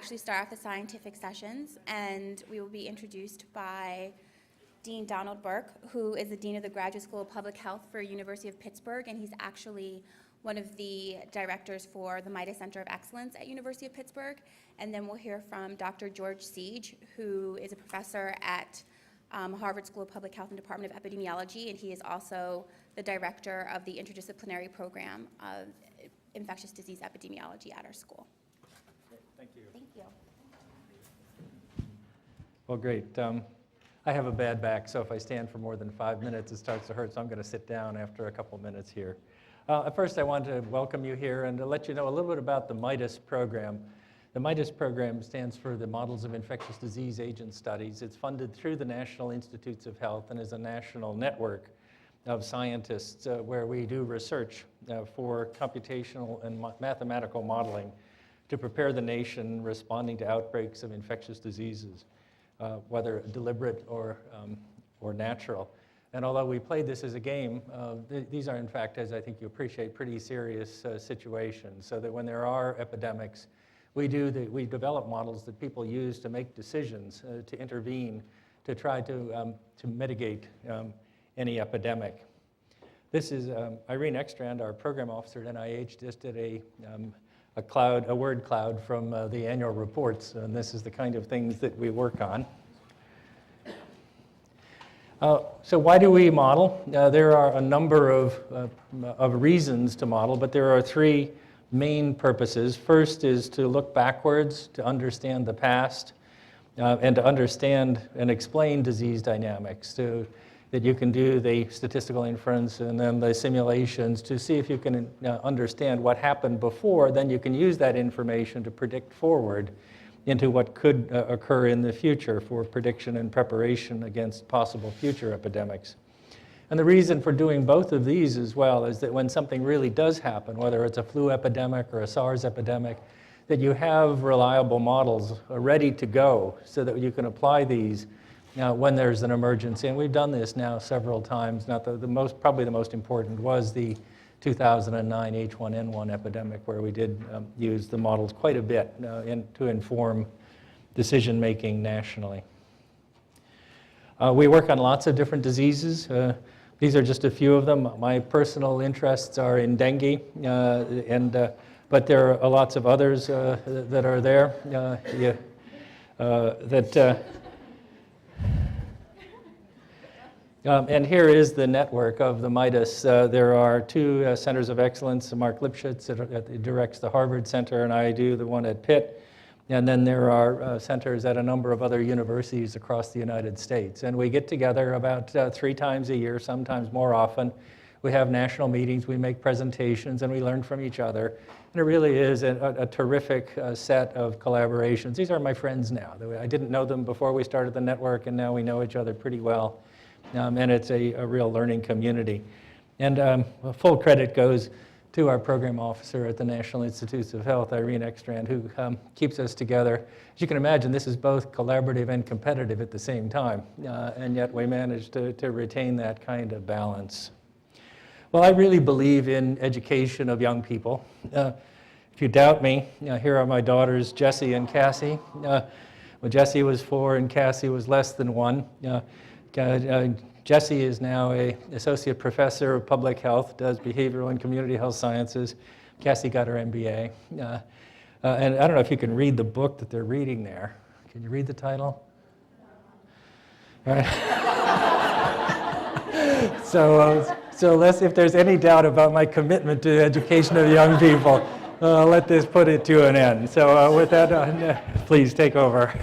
Actually start off the scientific sessions, and we will be introduced by Dean Donald Burke, who is the Dean of the Graduate School of Public Health for University of Pittsburgh, and he's actually one of the directors for the Midas Center of Excellence at University of Pittsburgh. And then we'll hear from Dr. George Siege, who is a professor at Harvard School of Public Health and Department of Epidemiology, and he is also the director of the interdisciplinary program of infectious disease epidemiology at our school. Thank you. Thank you. Well, great. I have a bad back, so if I stand for more than 5 minutes, it starts to hurt, so I'm going to sit down after a couple minutes here. At first, I want to welcome you here and to let you know a little bit about the MIDAS program. The MIDAS program stands for the Models of Infectious Disease Agent Studies. It's funded through the National Institutes of Health and is a national network of scientists where we do research for computational and mathematical modeling to prepare the nation responding to outbreaks of infectious diseases, whether deliberate or natural. And although we played this as a game, these are in fact, as I think you appreciate, pretty serious situations, so that when there are epidemics, we develop models that people use to make decisions, to intervene, to try to mitigate any epidemic. This is Irene Ekstrand, our program officer at NIH, just did a word cloud from the annual reports, and this is the kind of things that we work on. So why do we model? There are a number of reasons to model, but there are three main purposes. First is to look backwards, to understand the past, and to understand and explain disease dynamics, that you can do the statistical inference and then the simulations to see if you can understand what happened before. Then you can use that information to predict forward into what could occur in the future for prediction and preparation against possible future epidemics. And the reason for doing both of these as well is that when something really does happen, whether it's a flu epidemic or a SARS epidemic, that you have reliable models ready to go so that you can apply these when there's an emergency. And we've done this now several times. Now, probably the most important was the 2009 H1N1 epidemic, where we did use the models quite a bit to inform decision-making nationally. We work on lots of different diseases. These are just a few of them. My personal interests are in dengue, but there are lots of others that are there and here is the network of the MIDAS. There are two centers of excellence. Mark Lipschitz directs the Harvard Center, and I do the one at Pitt. And then there are centers at a number of other universities across the United States. And we get together about 3 times a year, sometimes more often. We have national meetings, we make presentations, and we learn from each other. And it really is a terrific set of collaborations. These are my friends now. I didn't know them before we started the network, and now we know each other pretty well. And it's a real learning community. And full credit goes to our program officer at the National Institutes of Health, Irene Ekstrand, who keeps us together. As you can imagine, this is both collaborative and competitive at the same time, and yet we manage to retain that kind of balance. Well, I really believe in education of young people. If you doubt me, here are my daughters, Jessie and Cassie. Well, Jessie was 4 and Cassie was less than 1. Jessie is now an associate professor of public health, does behavioral and community health sciences. Cassie got her MBA. And I don't know if you can read the book that they're reading there. Can you read the title? All right. So if there's any doubt about my commitment to the education of young people, let this put it to an end. So with that, please take over.